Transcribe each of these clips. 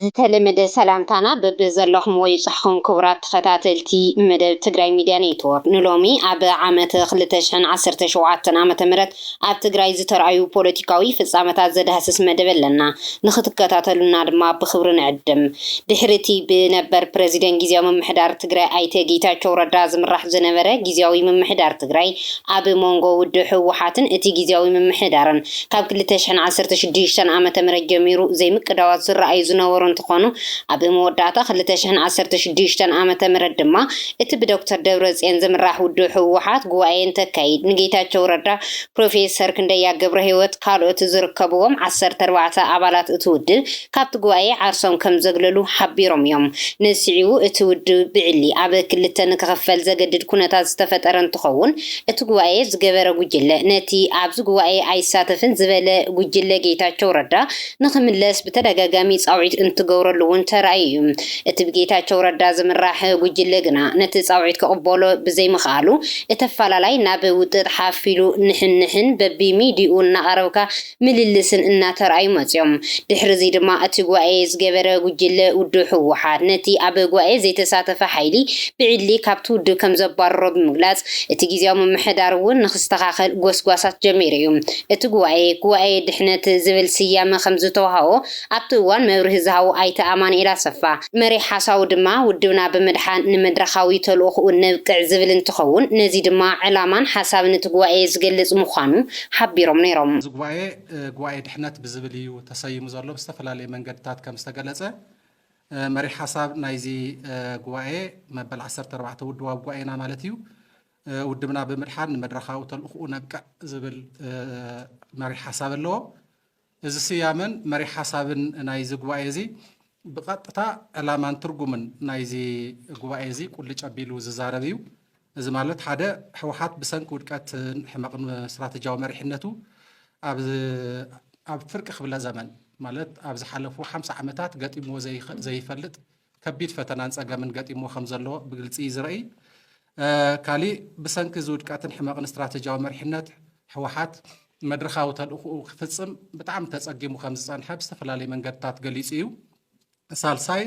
ዝተለመደ ሰላምታና በብዘለኹም ወይ ጽሕኹም ክቡራት ተኸታተልቲ መደብ ትግራይ ሚድያ ኔትወርክ ንሎሚ ኣብ ዓመት 2017 ዓመተ ምህረት ኣብ ትግራይ ዝተረኣዩ ፖለቲካዊ ፍጻመታት ዘዳህስስ መደብ ኣለና ንኽትከታተሉና ድማ ብኽብሪ ንዕድም ድሕርቲ ብነበር ፕሬዚደንት ጊዜያዊ ምምሕዳር ትግራይ ኣይተ ጌታቸው ረዳ ዝምራሕ ዝነበረ ጊዜያዊ ምምሕዳር ትግራይ ኣብ መንጎ ውድብ ህወሓትን እቲ ጊዜያዊ ምምሕዳርን ካብ 2016 ዓመተ ምህረት ጀሚሩ ዘይምቅዳዋት ዝረኣዩ ዝነበሩ እንትኾኑ ኣብ መወዳእታ 2016 ዓመተ ምህረት ድማ እቲ ብዶክተር ደብረጽዮን ዝምራሕ ውድብ ህወሓት ጉባኤ እንተካይድ ንጌታቸው ረዳ ፕሮፌሰር ክንደያ ገብረ ህይወት ካልኦት ዝርከብዎም 14 ኣባላት እቲ ውድብ ካብቲ ጉባኤ ዓርሶም ከም ዘግለሉ ሓቢሮም እዮም። ነሲዑ እቲ ውድብ ብዕሊ ኣብ ክልተ ንክኽፈል ዘገድድ ኩነታት ዝተፈጠረ እንትኸውን እቲ ጉባኤ ዝገበረ ጉጅለ ነቲ ኣብዚ ጉባኤ ኣይሳተፍን ዝበለ ጉጅለ ጌታቸው ረዳ ንኽምለስ ብተደጋጋሚ ጻውዒት እንትገብረሉ እውን ተራእዩ። እቲ ብጌታቸው ረዳ ዝምራሕ ጉጅለ ግና ነቲ ጻውዒት ክቕበሎ ብዘይምኽኣሉ እተፈላላይ ናብ ውጥጥ ሓፊሉ ንሕንሕን በቢሚድኡ እናቐረብካ ምልልስን እናተራእዩ መፅዮም። ድሕሪ ድማ እቲ ጉባኤ ዝገበረ ጉጅለ ውድብ ህወሓት ነቲ ኣብ ጉባኤ ዘይተሳተፈ ሓይሊ ብዕሊ ካብቲ ውድብ ከም ዘባረሮ ብምግላጽ እቲ ጊዜያዊ ምምሕዳር እውን ንኽስተኻኸል ጎስጓሳት ጀሚሩ እዩ። እቲ ጉባኤ ድሕነት ዝብል ስያመ ከም ዝተዋህቦ ኣብቲ እዋን መብርሂ ዝሃቡ ኣይተ ኣማኑኤል ኣሰፋ መሪሕ ሓሳቡ ድማ ውድብና ብምድሓን ንመድረኻዊ ተልእኽኡ ነብቅዕ ዝብል እንትኸውን ነዚ ድማ ዕላማን ሓሳብን እቲ ጉባኤ ዝገልጽ ምዃኑ ሓቢሮም ነይሮም። እዚ ጉባኤ ድሕነት ብዝብል እዩ ተሰይሙ ዘሎ ብዝተፈላለየ መንገድታት ከም ዝተገለጸ መሪሕ ሓሳብ ናይዚ ጉባኤ መበል 14 ውድባዊ ጉባኤና ማለት እዩ ውድብና ብምድሓን ንመድረኻዊ ተልእኽኡ ነብቅዕ ዝብል መሪሕ ሓሳብ ኣለዎ። እዚ ስያመን መሪሕ ሓሳብን ናይዚ ጉባኤ እዚ ብቐጥታ ዕላማን ትርጉምን ናይዚ ጉባኤ እዚ ቁልጭ ኣቢሉ ዝዛረብ እዩ። እዚ ማለት ሓደ ህወሓት ብሰንኪ ውድቀት ሕማቕን ስትራቴጂያዊ መሪሕነቱ ኣብ ፍርቂ ክብለ ዘመን ማለት ኣብ ዝሓለፉ 50 ዓመታት ገጢምዎ ዘይፈልጥ ከቢድ ፈተናን ፀገምን ገጢምዎ ከም ዘለዎ ብግልፂ ዝረኢ ካሊእ ብሰንኪ ዝውድቀትን ሕማቕን ስትራቴጂያዊ መሪሕነት ህወሓት መድረኻዊ ተልእኽኡ ክፍጽም ብጣዕሚ ተጸጊሙ ከም ዝጸንሐ ብዝተፈላለየ መንገድታት ገሊጹ እዩ። ሳልሳይ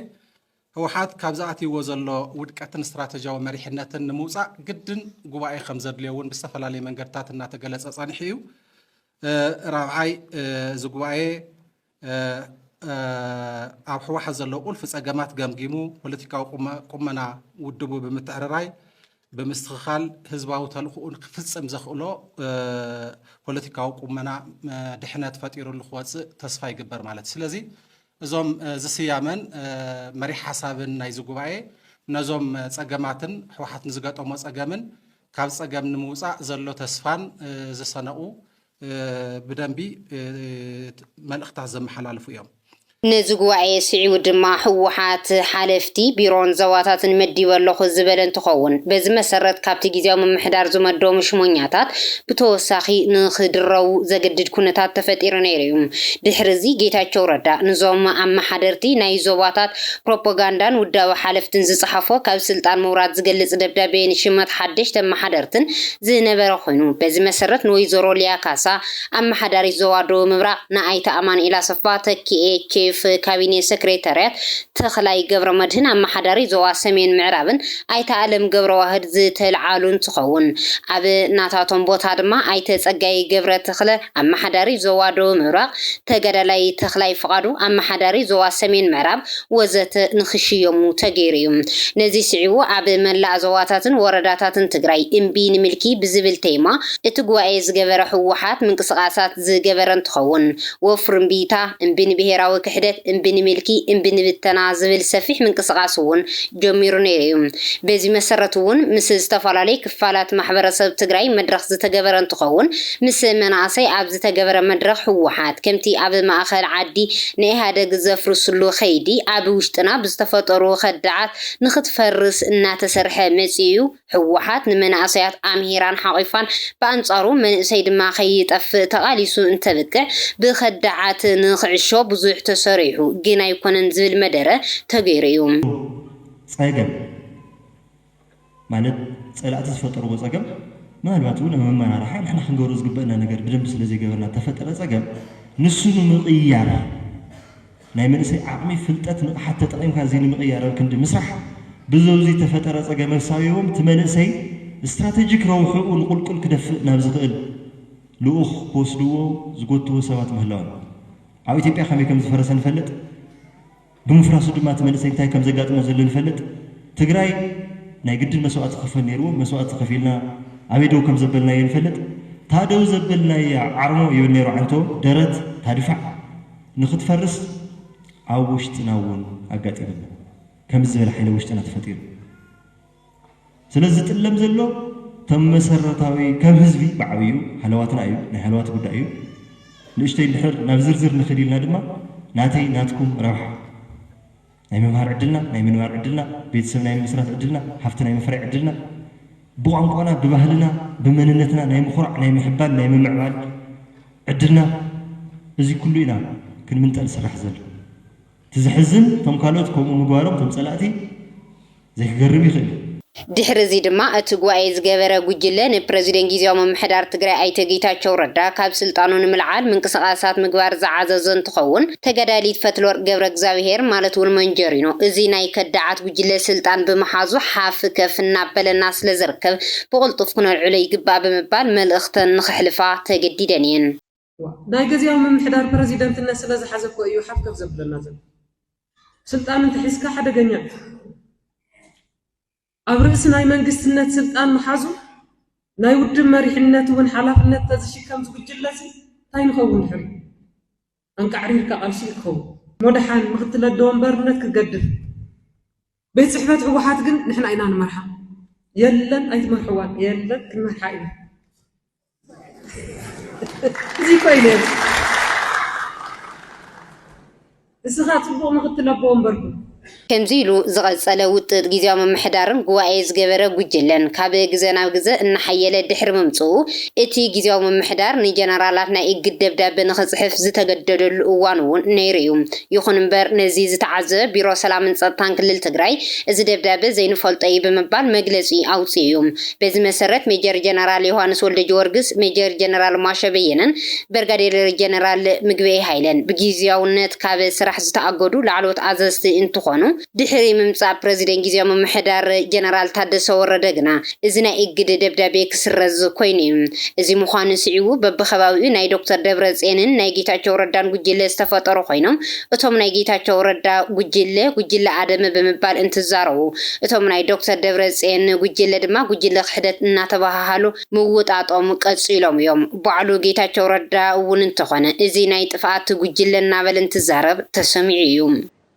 ህወሓት ካብ ዝኣትይዎ ዘሎ ውድቀትን ስትራቴጂያዊ መሪሕነትን ንምውፃእ ግድን ጉባኤ ከም ዘድልዮ እውን ብዝተፈላለየ መንገድታት እናተገለጸ ጸኒሑ እዩ። ራብዓይ እዚ ጉባኤ ኣብ ህወሓት ዘሎ ቁልፊ ጸገማት ገምጊሙ ፖለቲካዊ ቁመና ውድቡ ብምትዕርራይ ብምስትኽኻል ህዝባዊ ተልእኽኡን ክፍጽም ዘኽእሎ ፖለቲካዊ ቁመና ድሕነት ፈጢሩሉ ክወፅእ ተስፋ ይግበር ማለት። ስለዚ እዞም ዝስያመን መሪሕ ሓሳብን ናይዚ ጉባኤ ነዞም ጸገማትን ህወሓት ንዝገጠሞ ጸገምን ካብ ጸገም ንምውፃእ ዘሎ ተስፋን ዝሰነቑ ብደንቢ መልእኽታት ዘመሓላልፉ እዮም። ነዚ ጉባኤ ስዒቡ ድማ ህወሓት ሓለፍቲ ቢሮን ዘዋታትን መዲበ ኣለኹ ዝበለ እንትኸውን በዚ መሰረት ካብቲ ጊዜያዊ ምምሕዳር ዝመደቦም ሽሞኛታት ብተወሳኺ ንኽድረው ዘገድድ ኩነታት ተፈጢሩ ነይሩ እዩ። ድሕሪዚ ጌታቸው ረዳ ንዞም ኣመሓደርቲ ናይ ዞባታት ፕሮፓጋንዳን ውዳዊ ሓለፍትን ዝፀሓፎ ካብ ስልጣን ምውራድ ዝገልጽ ደብዳቤ ንሽመት ሓደሽቲ ኣመሓደርትን ዝነበረ ኮይኑ በዚ መሰረት ንወይዘሮ ሊያ ካሳ ኣመሓዳሪት ዞባ ደቡብ ምብራቕ ንኣይተ ኣማኑኤል ኣሰፋ ተኪኤ ካቢኔ ሰክሬታርያት ተኽላይ ገብረ መድህን ኣመሓዳሪ ዞባ ሰሜን ምዕራብን ኣይተ ኣለም ገብረ ዋህድ ዝተልዓሉ እንትኸውን ኣብ ናታቶም ቦታ ድማ ኣይተ ጸጋይ ገብረ ተኽለ ኣመሓዳሪ ዞባ ደቡብ ምብራቕ ተጋዳላይ ተኽላይ ፍቓዱ ኣመሓዳሪ ዞባ ሰሜን ምዕራብ ወዘተ ንኽሽየሙ ተገይሩ እዩ። ነዚ ስዒቡ ኣብ መላእ ዞባታትን ወረዳታትን ትግራይ እምቢ ንምልኪ ብዝብል ቴማ እቲ ጉባኤ ዝገበረ ህወሓት ምንቅስቓሳት ዝገበረ እንትኸውን ወፍሪ እምቢታ እምቢ ንብሄራዊ ክሕደት እምቢ ንምልኪ እምቢ ንብተና ዝብል ሰፊሕ ምንቅስቓስ እውን ጀሚሩ ነይሩ እዩ። በዚ መሰረት እውን ምስ ዝተፈላለዩ ክፋላት ማሕበረሰብ ትግራይ መድረኽ ዝተገበረ እንትኸውን ምስ መናእሰይ ኣብ ዝተገበረ መድረኽ ህወሓት ከምቲ ኣብ ማእኸል ዓዲ ንኢህደግ ዘፍርስሉ ኸይዲ ኣብ ውሽጥና ብዝተፈጠሩ ኸዳዓት ንኽትፈርስ እናተሰርሐ መፅኡ ህወሓት ንመናእሰያት ኣምሂራን ሓቒፋን ብኣንጻሩ መንእሰይ ድማ ከይጠፍእ ተቓሊሱ እንተብቅዕ ብኸዳዓት ንኽዕሾ ብዙሕ ተሰሪሑ ግን ኣይኮነን ዝብል መደረ ተገይሩ እዩ። ፀገም ማለት ፀላእቲ ዝፈጠርዎ ፀገም ምናልባት እውን መመራርሓ ንሕና ክንገብሮ ዝግበአና ነገር ብደንብ ስለዘይገበርና ተፈጠረ ፀገም ንሱ ንምቕያር ናይ መንእሰይ ዓቕሚ ፍልጠት ንቕሓት ተጠቒምካ እዚ ንምቕያር ክንዲ ምስራሕ ብዘውዚ ተፈጠረ ፀገም መሳዊዎም ትመንእሰይ استراتيجيك روحو نقول كدفء نابز غير لوخ وسلوه زقوتو سوات مهلون عاو إثيوبيا خمي كم زفرس نفلت بمفراسو دما تمنسي تاي كم زقات مزل نفلت تجراي نايقد المسوات خفن نيرو مسوات خفيلنا عبيدو كم زبلنا ينفلت تادو زبلنا يا عرمو يونيرو عنتو درت تدفع نخد فرس عاو وشت ناون أقات إبنا كم زبل حين وشتنا تفتير سلازت اللم زلو تم مسرتاوي كم هزبي بعويو حلواتنا أيو نحلوات قد أيو ليشتي الحر نبزرزر نخليلنا دما ناتي ناتكم روح نايم مهار عدلنا نايم مهار عدلنا بيتسم نايم مسرات عدلنا حفت نايم فرع عدلنا بوعنقنا ببهلنا بمننتنا نايم خرع نايم حبال نايم معبال عدلنا زي كلنا كن من تأل سرح زل تزحزن تم قالوت كوم مقارب تم صلاتي زي قربي خلي ድሕሪ እዚ ድማ እቲ ጉባኤ ዝገበረ ጉጅለ ንፕረዚደንት ግዚያዊ ምምሕዳር ትግራይ ኣይተ ጌታቸው ረዳ ካብ ስልጣኑ ንምልዓል ምንቅስቃሳት ምግባር ዝዓዘዘ እንትኸውን ተገዳሊት ፈትለወርቅ ገብረ እግዚአብሔር ማለት እውን መንጀሪኖ እዚ ናይ ከዳዓት ጉጅለ ስልጣን ብምሓዙ ሓፍ ከፍ እናበለና ስለ ዝርከብ ብቕልጡፍ ክነልዕሎ ይግባእ ብምባል መልእኽተን ንኽሕልፋ ተገዲደን እየን ናይ ግዚያዊ ምምሕዳር ፕረዚደንትነት ስለ ዝሓዘ እኮ እዩ ሓፍ ከፍ ዘብለና ዘሎ ስልጣን እንትሒዝካ ሓደገኛ أبرز ناي منجستنا سلطان محازو ناي ودم مريحنة ون حلافنة تزشي كم زوج جلسي تاين خون حري أنك عرير كأرشي خو مدحان مختل الدوام برنت كقدر بيت صحبات عوحات جن نحن أينا مرحا يلن أيت مرحوان يلن كل مرحاين زي كوينين السخات بو مختل الدوام برنت كمزيلو زغصل ውጥት ግዚያዊ ምምሕዳርን ጉባኤ ዝገበረ ጉጅለን ካብ ግዜ ናብ ግዜ እናሓየለ ድሕሪ ምምጽኡ እቲ ግዚያዊ ምምሕዳር ንጀነራላት ናይ እግድ ደብዳቤ ንኽጽሕፍ ዝተገደደሉ እዋን እውን ነይሩ እዩ ይኹን እምበር ነዚ ዝተዓዘበ ቢሮ ሰላምን ጸጥታን ክልል ትግራይ እዚ ደብዳቤ ዘይንፈልጦ እዩ ብምባል መግለጺ ኣውፅኡ እዩ በዚ መሰረት ሜጀር ጀነራል ዮሐንስ ወልደ ጊዮርጊስ ሜጀር ጀነራል ማሸበየንን ብርጋዴር ጀነራል ምግበይ ሃይለን ብግዚያውነት ካብ ስራሕ ዝተኣገዱ ላዕሎት ኣዘዝቲ እንትኾኑ ድሕሪ ምምጻእ ፕረዚደንት ግዚያዊ ምምሕዳር ጀነራል ታደሰ ወረደ ግና እዚ ናይ እግድ ደብዳቤ ክስረዝ ኮይኑ እዚ ምዃኑ ስዒቡ በብኸባቢኡ ናይ ዶክተር ደብረጽዮንን ናይ ጌታቸው ረዳን ጉጅለ ዝተፈጠሩ ኮይኖም እቶም ናይ ጌታቸው ረዳ ጉጅለ ኣደመ ብምባል እንትዛረቡ እቶም ናይ ዶክተር ደብረጽዮን ጉጅለ ድማ ጉጅለ ክሕደት እናተባሃሉ ምውጣጦም ቀጽሎም እዮም ባዕሉ ጌታቸው ረዳ እውን እንተኾነ እዚ ናይ ጥፋት ጉጅለ እናበለ እንትዛረብ ተሰሚዑ እዩ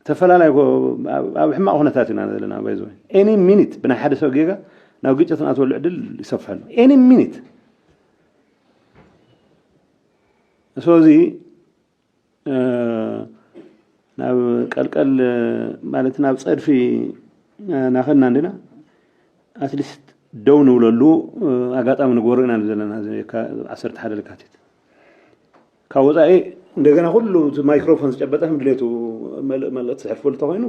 تفلاناي أو حما هناتات لنا بايزوي any minute بنا حدث وجيجا ناو جيتنا أتولى عدل يصفحنا any minute سوزي ناو كل مالتنا بصير في ناخذنا عندنا at least دون ولا لو أقاط أمن جورنا نزلنا زي عصرت حدا الكاتيت كوزاي እንደገና ሁሉ ማይክሮፎን ተጨበጠህ ምድለቱ መልእክት ጽሕፈል ተሆይኑ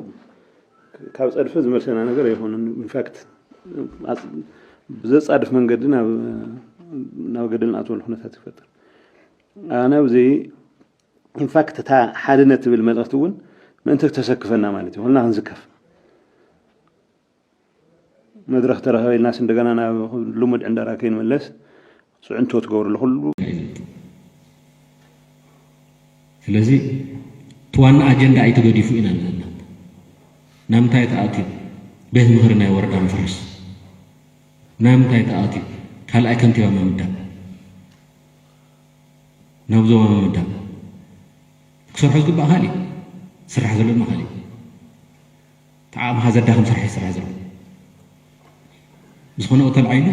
ካብ ጸድፈ ዝመርሰና ነገር ይሆን ኢንፋክት ብዘጻድፍ መንገድና ናብ ገደልና ኣትወል ሁነታት ይፈጠር ኣነ በዚ ኢንፋክት ታ ሓድነት ብል መልእክት እውን ምንተ ተሰክፈና ማለት እዩ ሁልና ክንዝከፍ መድረኽ ተረኸበልናስ እንደገና ናብ ልሙድ ዕንደራ ከይንመለስ ጽዕንቶ ትገብሩ ለሁሉ ስለዚህ ተዋና አጀንዳ አይተገዲፉ ኢና ዘለና ናምታይ ተኣትዩ ቤት ምኽሪ ናይ ወረዳ ምፍርስ ናምታይ ተኣትዩ ካልኣይ ከንቲባ ምምዳብ ናብዞባ ምምዳብ ክሰርሖ ዝግባእ ካሊእ ስራሕ ዘሎ ካሊእ ተዓምኻ ዘዳኽም ስራሕ ይስራሕ ዘሎ ዝኾነ ተልዓይሉ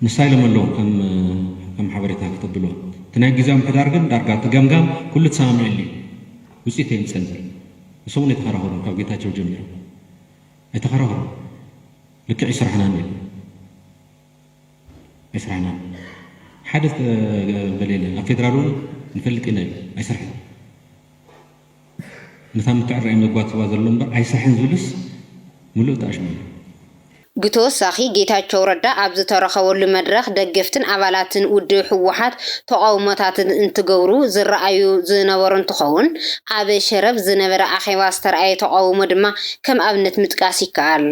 ንሳይሎም ኣለዉ ከም ሓበሬታ ክተብልዎ تناجي ግዚያዊ ምምሕዳር ግን ዳርጋ ተገምጋም ኩሉ ተሰማምዕሊ ውጽኢት የንጸንዘል እሶም የተኸራኸሩ ካብ ጌታቸው ጀሚሩ የተኸራኸሩ ልክዕ ይስራሕና ንብል ይስራሕና ሓደት በሌለ ኣብ ፌደራሉ ንፈልጥ ኢና ኣይስራሕን ነታ ምትዕራይ መግባት ሰባ ዘሎ እምበር ኣይስራሕን ዝብልስ ሙሉእ ተኣሽሙ ብተወሳኺ ጌታቸው ረዳ ኣብ ዝተረኸበሉ መድረኽ ደገፍትን ኣባላትን ውድብ ሕወሓት ተቃውሞታትን እንትገብሩ ዝረኣዩ ዝነበሩ እንትኸውን ኣብ ሸረብ ዝነበረ ኣኼባ ዝተረኣየ ተቃውሞ ድማ ከም ኣብነት ምጥቃስ ይከኣል።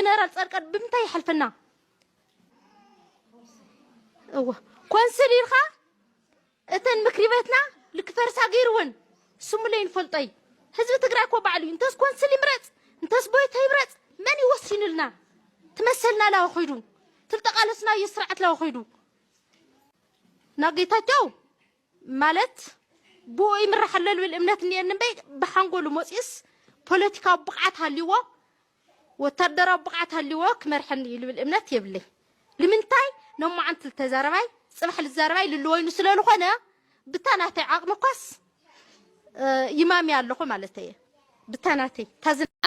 جنرال صارقد بمتى يحلفنا كونسل يرخا اتن مكريبتنا لكفر صغيرون سملين فلطي حزب تግራይ ኮ ባዕሉ እንተስ ኮንስል ይምረጽ እንተስ ቦይታ ይምረጽ ማን ይወስንልና ተመሰልና ላው ኸይዱ ትልጠቃለስና የስርዓት ላው ኸይዱ ናጌታቸው ማለት ቦ ይምራሐለል بالامነት እንበይ በሐንጎሉ ሞጽስ ፖለቲካ ብቃት አልይዎ ወታደራዊ ብቃት አልይዎ ክመርሐን ይል بالامነት ይብልይ ለምንታይ ነው ማንት ተዛረባይ ጽባሕ ልዛረባይ ልልወይኑ ስለልኾነ ብታናታይ ዓቅምኳስ ይማም ያለኹ ማለት እየ ብታናታይ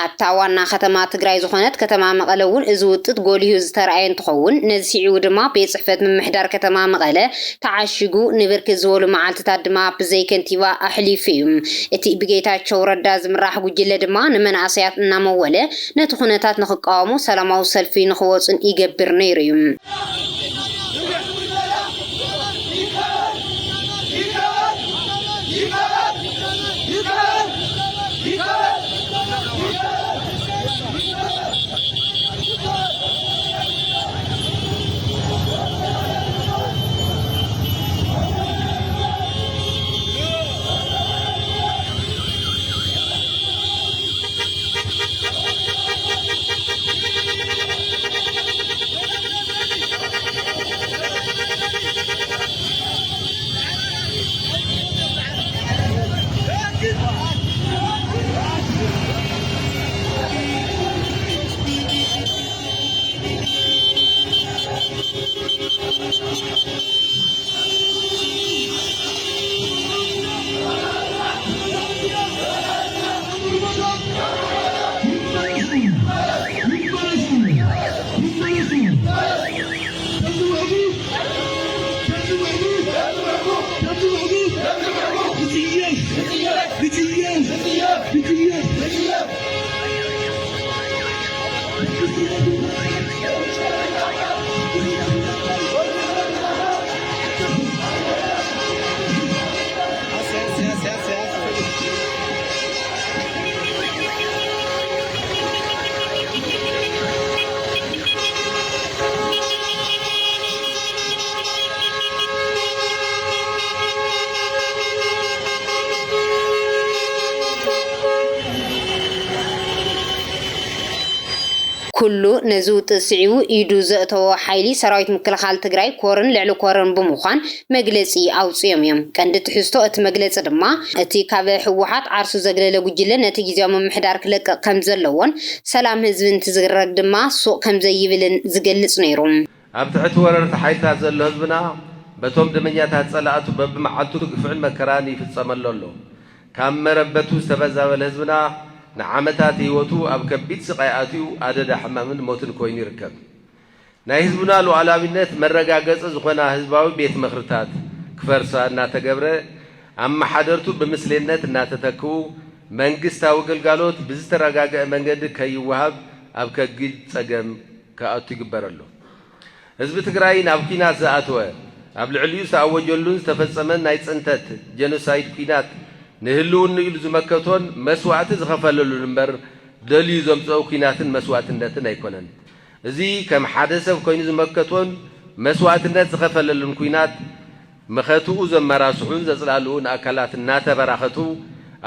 ኣብታ ዋና ከተማ ትግራይ ዝኾነት ከተማ መቐለ እውን እዚ ውጥት ጎሊሁ ዝተረኣየ እንትኸውን ነዚ ሲዒቡ ድማ ቤት ጽሕፈት ምምሕዳር ከተማ መቐለ ተዓሽጉ ንብርክት ዝበሉ መዓልትታት ድማ ብዘይ ከንቲባ ኣሕሊፉ እዩ እቲ ብጌታቸው ረዳ ዝምራሕ ጉጅለ ድማ ንመናእሰያት እናመወለ ነቲ ኩነታት ንኽቃወሙ ሰላማዊ ሰልፊ ንኽወፁን ይገብር ነይሩ እዩ ኩሉ ነዙት ጽዒቡ ኢዱ ዘእተወ ሓይሊ ሰራዊት ምክልኻል ትግራይ ኮርን ልዕሊ ኮርን ብምዃን መግለጺ ኣውጽዮም እዮም ቀንዲ ትሕዝቶ እቲ መግለጺ ድማ እቲ ካብ ሕወሓት ዓርሱ ዘግለለ ጉጅለ ነቲ ግዜያዊ ምምሕዳር ክለቅቕ ከም ዘለዎን ሰላም ህዝቢ እንትዝረግ ድማ ሱቕ ከም ዘይብልን ዝገልጽ ነይሩ ኣብ ትሕቲ ወረርቲ ሓይልታት ዘሎ ህዝብና በቶም ደመኛታት ጸላእቱ በብመዓልቱ ግፍዕን መከራን ይፍጸመሉ ኣሎ ካብ መረበቱ ዝተበዛበለ ህዝብና ንዓመታት ህይወቱ ኣብ ከቢድ ስቃይ ኣትዩ ኣደዳ ሕማምን ሞትን ኮይኑ ይርከብ ናይ ህዝብና ሉዓላዊነት መረጋገጽ ዝኾነ ህዝባዊ ቤት ምኽርታት ክፈርሳ እናተገብረ ኣመሓደርቱ ብምስልነት እናተተክኡ መንግስታዊ ግልጋሎት ብዝተረጋገአ መንገዲ ከይወሃብ ኣብ ከግድ ጸገም ከኣቱ ይግበረሉ ህዝቢ ትግራይ ናብ ኩናት ዝኣተወ ኣብ ልዕሊኡ ዝተኣወጀሉን ዝተፈጸመን ናይ ጽንተት ጀኖሳይድ ኩናት ንህልውኑ ኢሉ ዝመከቶን መስዋዕቲ ዝኸፈለሉን እምበር ደልዩ ዘምጽኦ ኩናትን መስዋዕትነትን ኣይኮነን እዚ ከም ሓደ ሰብ ኮይኑ ዝመከቶን መስዋዕትነት ዝኸፈለሉን ኩናት መኸትኡ ዘመራስሑን ዘጽላልኡን ኣካላት እናተበራኸቱ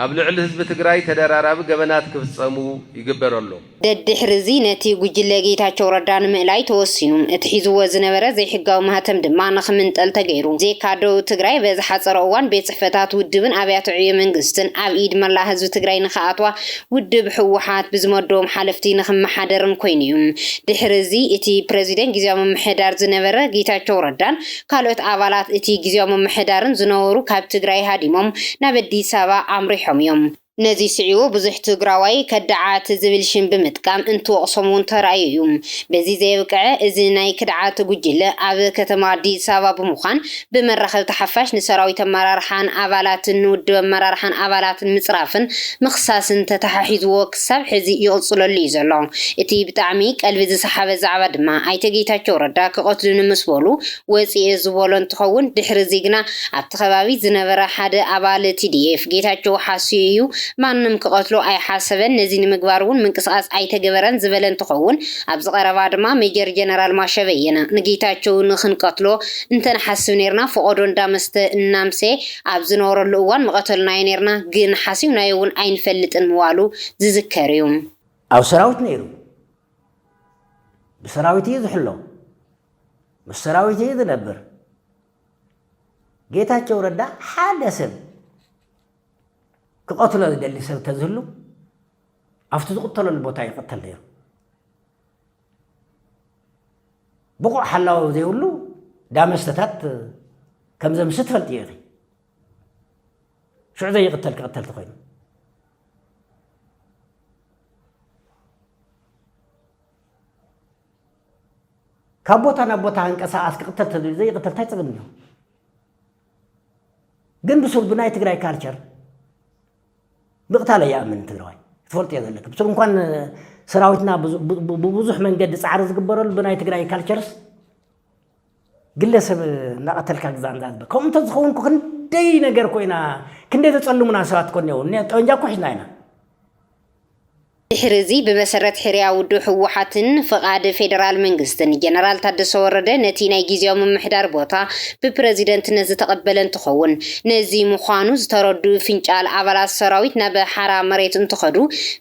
ኣብ ልዕሊ ህዝቢ ትግራይ ተደራራቢ ገበናት ክፍጸሙ ይግበረሉ ደድሕርዚ ነቲ ጉጅለ ጌታቸው ረዳ ንምእላይ ተወሲኑ እቲ ሒዝዎ ዝነበረ ዘይሕጋዊ ማህተም ድማ ንኽምንጠል ተገይሩ ዜካዶ ትግራይ በዝሓፀረ እዋን ቤት ጽሕፈታት ውድብን ኣብያተ ዕዮ መንግስትን ኣብ ኢድ መላእ ህዝቢ ትግራይ ንኽኣትዋ ውድብ ሕወሓት ብዝመደቦም ሓለፍቲ ንኽመሓደርን ኮይኑ እዩ ድሕርዚ እቲ ፕሬዚደንት ግዚያዊ ምምሕዳር ዝነበረ ጌታቸው ረዳን ካልኦት ኣባላት እቲ ግዚያዊ ምምሕዳርን ዝነበሩ ካብ ትግራይ ሃዲሞም ናብ ኣዲስ ኣበባ ኣምሪሖም እዮም ነዚ ስዒቡ ብዙሕ ትግራዋይ ከዳዓት ዝብል ሽም ብምጥቃም እንትወቕሶም እውን ተራእዩ እዩ በዚ ዘይብቅዐ እዚ ናይ ክድዓት ጉጅለ ኣብ ከተማ ኣዲስ ኣበባ ብምዃን ብመራኸብቲ ሓፋሽ ንሰራዊት ኣመራርሓን ኣባላትን ውድብ ኣመራርሓን ኣባላትን ምፅራፍን ምኽሳስን ተተሓሒዝዎ ክሳብ ሕዚ ይቕፅለሉ እዩ ዘሎ እቲ ብጣዕሚ ቀልቢ ዝሰሓበ ዛዕባ ድማ ኣይተ ጌታቸው ረዳ ክቐትሉ ንምስበሉ ወፂኡ ዝበሎ እንትኸውን ድሕሪ ዚ ግና ኣብቲ ከባቢ ዝነበረ ሓደ ኣባል TDF ጌታቸው ሓስዩ እዩ ማንም ክቐትሎ ኣይሓሰበን ነዚ ንምግባሩን ምንቅስቃስ ኣይተገበረን ዝበለ እንትኸውን ኣብ ዝቐረባ ድማ ሜጀር ጀነራል ማሸበየነ ንጌታቸው ንኽንቀትሎ እንተንሓስብ ነርና ፈቆዶ እንዳመስተ እናምሴ ኣብ ዝነበረሉ እዋን መቐተልናዮ ነርና ግን ሓሲብናዮ እውን ኣይንፈልጥን ምዋሉ ዝዝከር እዩ ኣብ ሰራዊት ነይሩ ብሰራዊት እዩ ዝሕሎ ምስ ሰራዊት እዩ ዝነብር ጌታቸው ረዳ ሓደ ሰብ كقتل اللي سوى تزلوا أفتز قتل البوتاي قتل ليه بقوا حلاو زي يقولوا دام استتات كم زم ستفل تيغي شو زي قتل تخين كابوتا نبوتا عنك أساس قتل تزل زي قتل تاي تغنيو جنب سول بناي تقراي كالتشر بقتال يأمن تدري تفولت يا ذلك بس كان سراوتنا بوزح من قد عرض قبر البناية تقرأي كالتشرز قلنا نقتل كذان ذات بكم تزخون كن دينا غير كوينا كندي تصلوا مناسبات كون يوم نجاكو حناينا ድሕርዚ ብመሰረት ሕርያ ውዱ ሕወሓትን ፍቃድ ፌደራል መንግስትን ጀነራል ታደሰ ወረደ ነቲ ናይ ጊዜያዊ ምምሕዳር ቦታ ብፕሬዚደንትነት ዝተቐበለ እንትኸውን ነዚ ምዃኑ ዝተረዱ ፍንጫል ኣባላት ሰራዊት ናብ ሓራ መሬት እንትኸዱ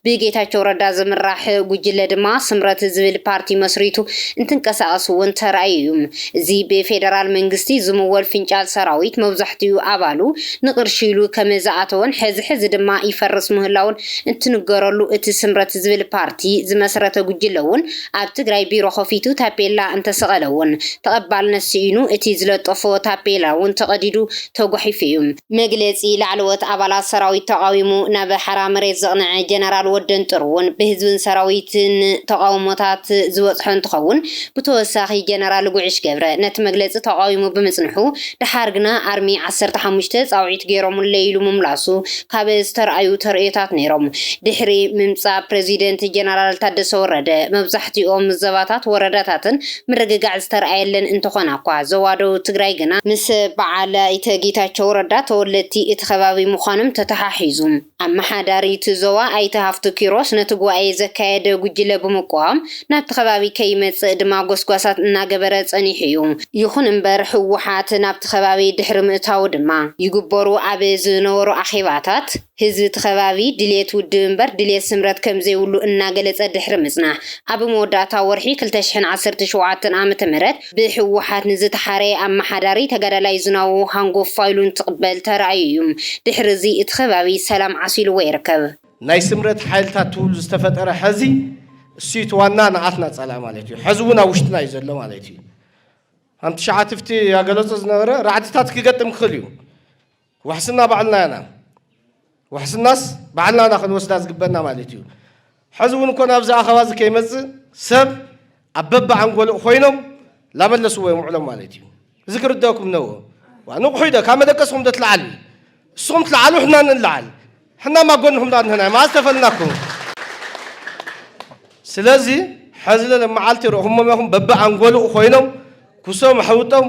ብጌታቸው ረዳ ዝምራሕ ጉጅለ ድማ ስምረት ዝብል ፓርቲ መስሪቱ እንትንቀሳቐሱ እውን ተራእዩ እዚ ብፌደራል መንግስቲ ዝምወል ፍንጫል ሰራዊት መብዛሕትኡ ኣባሉ ንቅርሺ ኢሉ ከመዝኣተውን ሕዚ ድማ ይፈርስ ምህላውን እንትንገረሉ እቲ ስምረት ዝብል ፓርቲ ዝመስረተ ጉጅለውን ኣብ ትግራይ ቢሮ ከፊቱ ታፔላ እንተሰቐለውን ተቐባልነት ሲኢኑ እቲ ዝለጠፎ ታፔላውን ተቐዲዱ ተጓሒፉ እዩ መግለፂ ላዕለዎት ኣባላት ሰራዊት ተቃዊሙ ናብ ሓራ መሬት ዘቕንዐ ጀነራል ወደን ጥሩውን ብህዝብን ሰራዊትን ተቃውሞታት ዝበፅሖ እንትኸውን ብተወሳኺ ጀነራል ጉዕሽ ገብረ ነቲ መግለፂ ተቃዊሙ ብምጽንሑ ድሓር ግና ኣርሚ 15 ጻውዒት ገይሮም ለይሉ ምምላሱ ካብ ዝተርኣዩ ተርእዮታት ነይሮም ድሕሪ ምምጻእ ፕሬዚደንት ጀነራል ታደሰ ወረደ መብዛሕትኦም ዘባታት ወረዳታትን ምርግጋዕ ዝተርኣየለን እንትኾና እኳ ዘዋዶ ትግራይ ግና ምስ በዓል ኣይተ ጌታቸው ረዳ ተወለድቲ እቲ ከባቢ ምዃኖም ተተሓሒዙ ኣመሓዳሪት ዞባ ኣይተ ሃፍቱ ኪሮስ ነቲ ጉባኤ ዘካየደ ጉጅለ ብምቋም ናብቲ ከባቢ ከይመጽእ ድማ ጎስጓሳት እናገበረ ጸኒሑ እዩ ይኹን እምበር ሕወሓት ናብቲ ከባቢ ድሕሪ ምእታው ድማ ይግበሩ ኣብ ዝነበሩ ኣኼባታት ህዝቢ ተኸባቢ ድሌት ውድብ እምበር ድሌት ስምረት ከም ዘይብሉ እናገለጸ ድሕሪ ምጽናሕ ኣብ መወዳእታ ወርሒ 2017 ዓመተ ምህረት ብሕወሓት ንዝተሓረየ ኣመሓዳሪ ተጋዳላይ ዝናቡ ሃንጎፍ ፋይሉን ትቕበል ተራእዩ እዩ ድሕሪ እዚ እቲ ከባቢ ሰላም ዓሲልዎ ይርከብ ናይ ስምረት ሓይልታት ትውሉ ዝተፈጠረ ሕዚ እሱት ዋና ንዓትና ጸላ ማለት እዩ ሕዚ እውን ኣብ ውሽጥና እዩ ዘሎ ማለት እዩ ኣንቲ ሸዓትፍቲ ያገለጸ ዝነበረ ራዕድታት ክገጥም ክኽእል እዩ ዋሕስና ባዕልና ኢና وحسناس بعلنا ناخذ وسداز قبلنا مالتيو حزون كون ابز اخواز كيمز سب ابب عنقول خوينم لا ملسوا معلم مالتيو ذكر داكم نو وانو خويدا كما دكسهم تطلعل الصوم طلعلوا حنا نلعل حنا ما قلناهم دان هنا ما استفلناكم سلازي حزل لما عالتي هم بب عنقول خوينم كسوم حوتم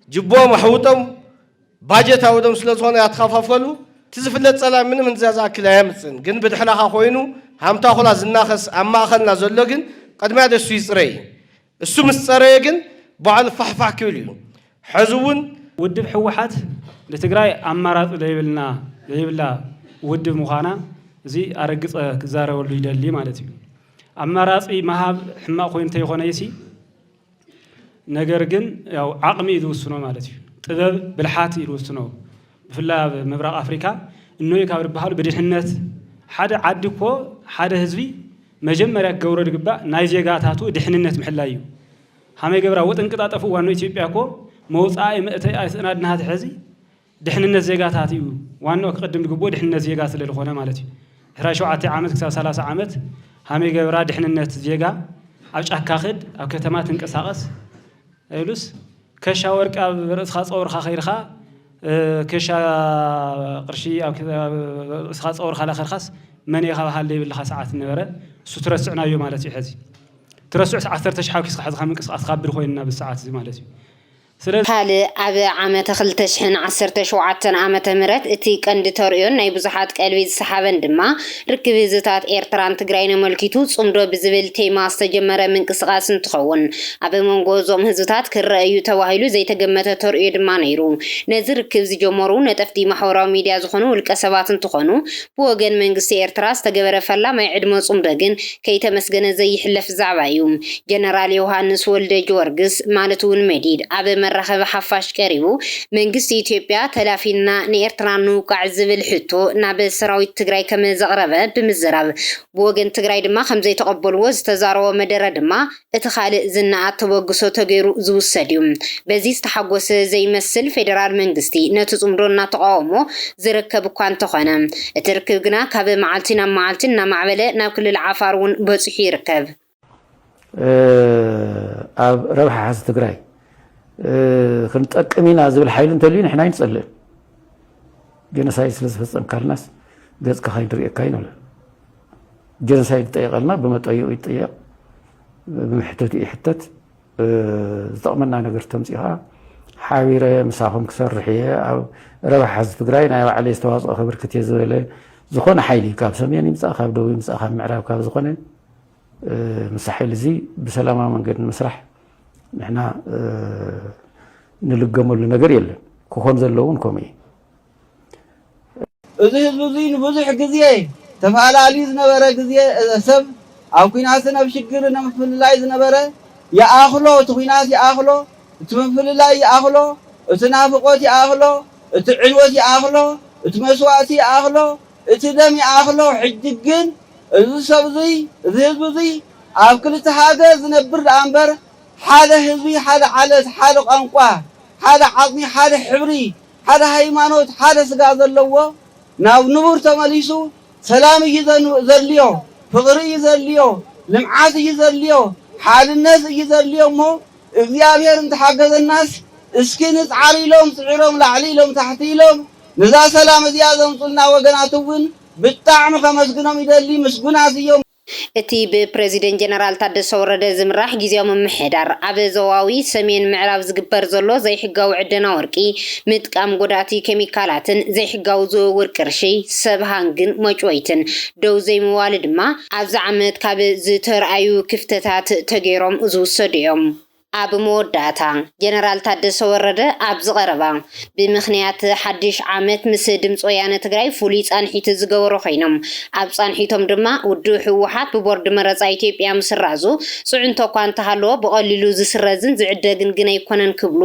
جبوم حوتم باجت أودم سلطان يتخففلو تزفلت سلام من زازا كلا يمسن جن بدحنا خوينو هم تأخذ الناخس أما أخذنا زلقن قد ما هذا السويس رأي السومس رأي جن بعد فحفح كليو حزون ودب حوحات لتقرأي أمارات ليبلا ودب مخانا زي أرقص زارة واللي اللي مالتي أمارات مهاب حما خوين تيخونا يسي نجرجن أو عقمي يدوسنو مالتي طبب بالحات يدوسنو في الله مبرق أفريقيا إنه يكبر بحال بدحنة حدا عدكو حدا هزبي مجمرة جورة جبا نايجيجات هاتو دحنة محلايو هم يجبر وطن قطعة فوق وانو يتبع كو موت أنا نهات حزي دحنة زيجات هاتيو وانو أقدم جبوا دحنة زيجات اللي الخونة مالتي هراشو عتي عامت كسر 3 عامت هم يجبر دحنة زيجا أوش أكاخد أو كتمات انكساقس أيلوس كشاورك أو رأس خاص أو رخا خير خا كشا قرشي أو كذا خاص أو رخا آخر خاص من يخاف حالي بالخاص ساعات النورة سترسعنا يوم مالتي حزي ترسع 10 تشحاو كيس خاص خمس أخبر خوينا بالساعات زي مالتي هل أبي عام تخلتشحن 17 عام مرت إتي كان توريون ناي بزحات قلبي السحابن دما ركب زتات إيرتران تجرين ملكيتو صمدو بزبل تيما استجمر من قصقاس تخون أبي منجوزهم هزتات كرأيو تواهيلو زي تجمت توريو دما نيرو نزر ركب زجمرو نتفتي محورا ميديا زخنو والكسبات تخونو بوجن من قص إيرتراس تجبر فلا ما يعدم صمدجن كي تمسجن زي حلف زعبايوم جنرال يوهانس ولد جورجس مالتون مديد أبي رخب حفاش كريبو من قصة إثيوبيا تلافينا نيرتران نوقع زبل حتو ناب سراوي تجري كم زغربة بمزراب بوجن تجري دما 5 تقبل وز تزارو مدرة دما اتخال زناعات توقسو تغيرو زو الساديوم بزيز تحقوس زي مسل فيدرال من قصتي نتزمرون تقاومو زركب كوان تخانا تركبنا كاب معالتنا معبلة ناكل العفارون بصحي ركب ربح حاس تجري خنتأكمينا زبل حيل انتلين احنا ينصلي جنسايد سلسفصم كارناس جز كخاين طريق كاين ولا جنسايد طيقلنا بمطيو يطيق بمحتت يحتت زطمنا ነገር ተምጽها حاويره مساهم كسرحيه او ربح حز تግራይ ናይ ባዕለ ዝተዋጽኦ ክብርክት የዝበለ ዝኾነ ሓይሊ ካብ ሰሜን ይምጻእ ካብ ደቡብ ይምጻእ ካብ ምዕራብ ካብ ዝኾነ مسحيل زي بسلامة من قد مسرح نحنا نلقموا لنا قريلا كوخون زلون كومي أزهد بزين بزح قزيه تفعل علي زنبرة قزيه سب أو كيناسنا بشكر نمفل الله زنبرة يا أخلو تخيناس يا أخلو تمفل الله يا أخلو تنافقوت يا أخلو تعلوت يا أخلو تمسوات يا أخلو تدم يا أخلو حجقن السبزي ذهب بزي أكل تهاجر زنبر الأنبر هذا هزبي هذا على حالق أنقاه هذا عظمي هذا حبري هذا هيمانوت هذا سجاد اللوه ناو نور تماليسو سلام يزليو فقري يزليو لمعات يزليو حال الناس يزليو مو إغيابير انت حاجز الناس اسكنت عالي لهم سعرهم لعلي لهم تحتي لهم نزا سلام زيادة مطلنا وقناتوين بالطعم فمسقنهم يدلي مسقنات يوم እቲ ብፕሬዚደንት ጀነራል ታደሰ ወረደ ዝምራሕ ግዚያዊ ምምሕዳር ኣብ ዞባዊ ሰሜን ምዕራብ ዝግበር ዘሎ ዘይሕጋዊ ዕደና ወርቂ ምጥቃም ጎዳእቲ ኬሚካላትን ዘይሕጋዊ ዝውውር ቅርሺ ሰብ ሃንግን መጭወይትን ደው ዘይምዋል ድማ ኣብዚ ዓመት ካብ ዝተርኣዩ ክፍተታት ተገይሮም ዝውሰዱ እዮም ኣብ መወዳእታ ጀነራል ታደሰ ወረደ ኣብ ዝቐረባ ብምኽንያት ሓድሽ ዓመት ምስ ድምፂ ወያነ ትግራይ ፍሉይ ፃንሒት ዝገበሩ ኮይኖም ኣብ ፃንሒቶም ድማ ውድብ ሕወሓት ብቦርድ መረፃ ኢትዮጵያ ምስራዙ ፅዕንቶ እኳ እንተሃለዎ ብቐሊሉ ዝስረዝን ዝዕደግን ግን ኣይኮነን ክብሉ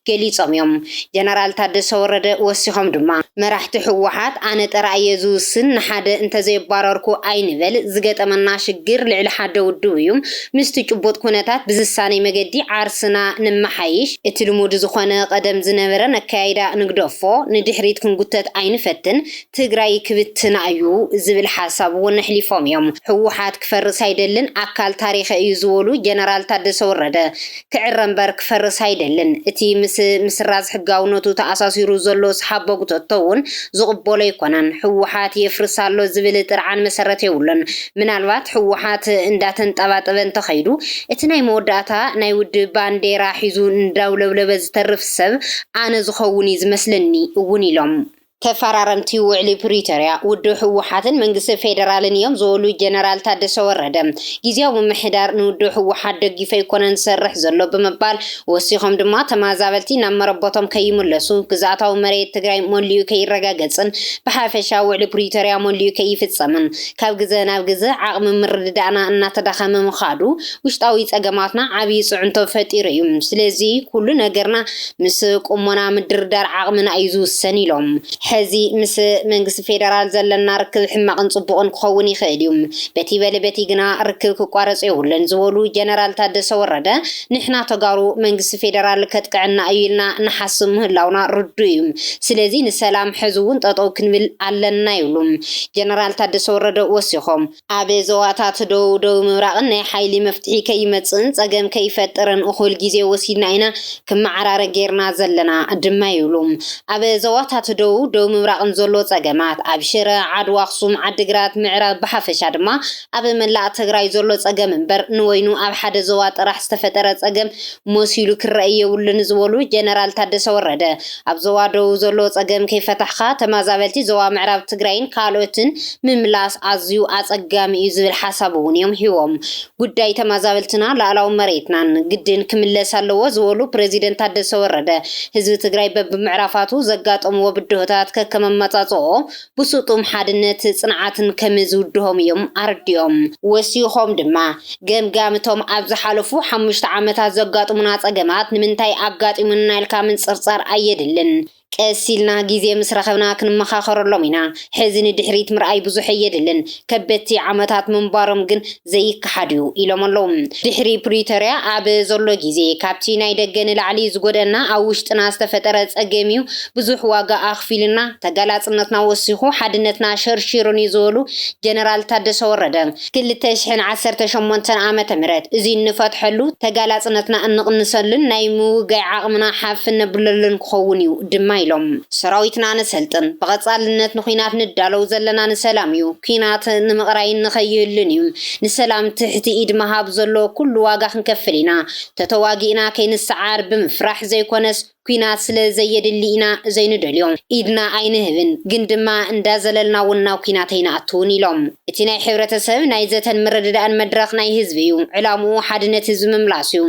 ገሊፆም እዮም ጀነራል ታደሰ ወረደ ወሲኾም ድማ መራሕቲ ሕወሓት ኣነ ጥራየ ዝውስን ንሓደ እንተዘይባረርኩ ኣይንበል ዝገጠመና ሽግር ልዕሊ ሓደ ውድብ እዩ ምስቲ ጭቡጥ ኩነታት ብዝሳነይ መገዲ عرسنا نمحيش اتلمود زخانة قدم زنبرة نكايدا نقدفو ندحريت كنقطة عين فتن تقراي كبتنا ايو زبل حساب ونحلي فهم يوم حوحات كفر سايدلن اكال تاريخ يزولو جنرال تادس ورده كعرنبر كفر سايدلن اتي مسراز حقاو نوتو تأساسي روزولو صحابو قطتون زغبولو يكونن حوحات يفرسالو زبل ترعان مسرات يولن من الوقت حوحات انداتن تبات بنت خيدو اتناي موداتا ناي ود ባንዴራ ሒዙ እንዳውለብለበ ዝተርፍ ሰብ ኣነ ዝኸውን ዝመስለኒ እውን ኢሎም ተፈራረምቲ ውዕሊ ፕሪቶሪያ ውድብ ህወሓትን መንግስቲ ፌደራልን እዮም ዝበሉ ጀነራል ታደሰ ወረደ ጊዜያዊ ምምሕዳር ንውድብ ህወሓት ደግፈ ይኮነን ዝሰርሕ ዘሎ ብምባል ወሲኾም ድማ ተማዛበልቲ ናብ መረቦቶም ከይምለሱ ግዛታዊ መሬት ትግራይ ሞልዩ ከይረጋገፅን ብሓፈሻ ውዕሊ ፕሪቶሪያ ሞልዩ ከይፍፀምን ካብ ግዜ ናብ ግዜ ዓቕሚ ምርድዳእና እናተዳኸመ ምኻዱ ውሽጣዊ ፀገማትና ዓብይ ፅዕንቶ ፈጢሩ እዩ ስለዚ ኩሉ ነገርና ምስ ቁሞና ምድርዳር ዓቕምና እዩ ዝውሰን ኢሎም ሕዚ ምስ መንግስቲ ፌደራል ዘለና ርክብ ሕማቕን ጽቡቕን ክኸውን ይኽእል እዩ በቲ በለበቲ ግና ርክብ ክቋረጽ የብሉን ዝበሉ ጀነራል ታደሰ ወረደ ንሕና ተጋሩ መንግስቲ ፌደራል ከጥቅዕና እዩ ኢልና ንሓስብ ምህላውና ርዱ እዩ ስለዚ ንሰላም ሕዝውን ጠጠው ክንብል ኣለና ይብሉም ጀነራል ታደሰ ወረደ ወሲኾም ኣብ ዞባታት ደው ምብራቕን ናይ ሓይሊ መፍትሒ ከይመጽን ፀገም ከይፈጥርን እኹል ግዜ ወሲድና ኢና ክመዓራረ ጌርና ዘለና ድማ ይብሉም ኣብ ዞባታት ደው ምብራቕን ዘሎ ፀገማት ኣብ ሽረ ዓድዋ ኣኽሱም ዓዲግራት ምዕራብ ብሓፈሻ ድማ ኣብ መላእ ትግራይ ዘሎ ፀገም እምበር ንወይኑ ኣብ ሓደ ዞባ ጥራሕ ዝተፈጠረ ፀገም መሲሉ ክረአይ የብሉን ዝበሉ ጀነራል ታደሰ ወረደ ኣብ ዞባ ደው ዘሎ ፀገም ከይፈታሕካ ተማዛበልቲ ዞባ ምዕራብ ትግራይን ካልኦትን ምምላስ ኣዝዩ ኣፀጋሚ እዩ ዝብል ሓሳብ እውን እዮም ሂቦም ጉዳይ ተማዛበልትና ላዕላዊ መሬትናን ግድን ክምለስ ኣለዎ ዝበሉ ፕሬዚደንት ታደሰ ወረደ ህዝቢ ትግራይ በብምዕራፋቱ ዘጋጠምዎ ብድሆታት ከመመጻጽኦ ብስጡም ሓድነት ጽንዓትን ከመዝውድሆም እዮም ኣርድዮም ወሲኾም ድማ ገምጋምቶም ኣብ ዝሓለፉ 5 ዓመታት ዘጋጥሙና ፀገማት ንምንታይ ኣጋጢሙና ኢልካ ምንፅርፃር ኣየድልን ቀሲልና ጊዜ ምስ ረኸብና ክንመኻኸረሎም ኢና ሕዚ ንድሕሪት ምርኣይ ብዙሕ የድልን ከበቲ ዓመታት ምንባሮም ግን ዘይከሓድዩ ኢሎም ኣለዉ ድሕሪ ፕሪቶሪያ ኣብ ዘሎ ጊዜ ካብቲ ናይ ደገ ንላዕሊ ዝጎደና ኣብ ውሽጥና ዝተፈጠረ ፀገም እዩ ብዙሕ ዋጋ ኣኽፊልና ተጋላፅነትና ወሲኹ ሓድነትና ሸርሺሩን እዩ ዝበሉ ጀነራል ታደሰ ወረደ 2018 ዓመተ ምህረት እዚ ንፈትሐሉ ተጋላፅነትና እንቕንሰሉን ናይ ምውጋይ ዓቕምና ሓፍ ነብለሉን ክኸውን እዩ ድማ ኢሎም ሰራዊትና ንሰልጥን ብቐጻልነት ንኹናት ንዳለው ዘለና ንሰላም እዩ ኩናት ንምቕራይ ንኸይህልን እዩ ንሰላም ትሕቲ ኢድ መሃብ ዘሎ ኩሉ ዋጋ ክንከፍል ኢና ተተዋጊእና ከይንሰዓር ብምፍራሕ ዘይኮነስ ኩናት ስለ ዘየድሊ ኢና ዘይንደልዮም ኢድና ኣይንህብን ግን ድማ እንዳዘለልና ውናው ኩናት ኣይንኣትውን ኢሎም እቲ ናይ ሕብረተሰብ ናይ ዘተን ምርድዳእን መድረኽ ናይ ህዝቢ እዩ ዕላምኡ ሓድነት ህዝቢ ምምላስ እዩ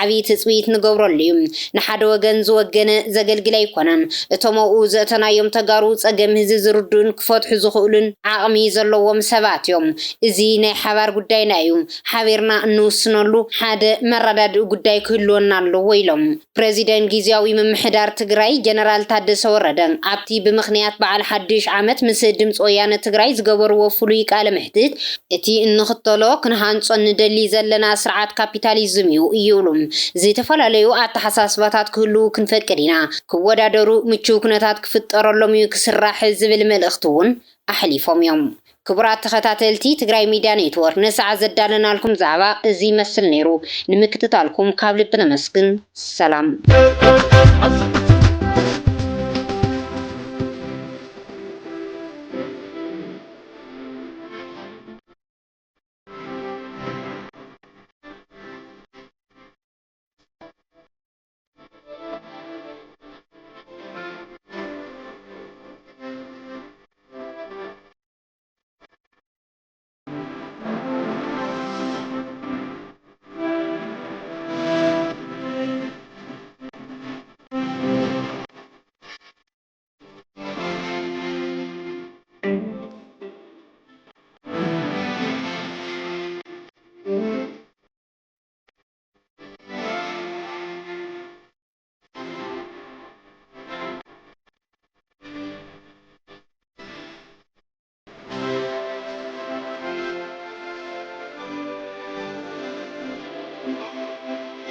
ዓብይ ትፅቢት ንገብረሉ እዩ ንሓደ ወገን ዝወገነ ዘገልግል ኣይኮነን እቶም ኣብኡ ዘተናዮም ተጋሩ ፀገም ህዝቢ ዝርዱን ክፈትሑ ዝኽእሉን ዓቕሚ ዘለዎም ሰባት እዮም እዚ ናይ ሓባር ጉዳይና እዩ ሓቢርና እንውስነሉ ሓደ መረዳድኡ ጉዳይ ክህልወና ኣለዎ ኢሎም ፕሬዚደንት ጊዜያዊ ምምሕዳር ትግራይ ጀነራል ታደሰ ወረደ ኣብቲ ብምኽንያት በዓል ሓድሽ ዓመት ምስ ድምፂ ወያነ ትግራይ ዝገበርዎ ፍሉይ ቃለ ምሕትት እቲ እንኽተሎ ክንሃንፆ ንደሊ ዘለና ስርዓት ካፒታሊዝም እዩ ይብሉም ዝተፈላለዩ ኣተሓሳስባታት ክህልው ክንፈቅድ ኢና ክወዳደሩ ምቹው ኩነታት ክፍጠረሎም እዩ ክስራሕ ዝብል መልእኽቲ እውን ኣሕሊፎም እዮም ክቡራት ተኸታተልቲ ትግራይ ሚድያ ኔትወርክ ነሰዓ ዘዳለናልኩም ዛዕባ እዚ መስል ነይሩ ንምክትታልኩም ካብ ልቢ ነመስግን ሰላም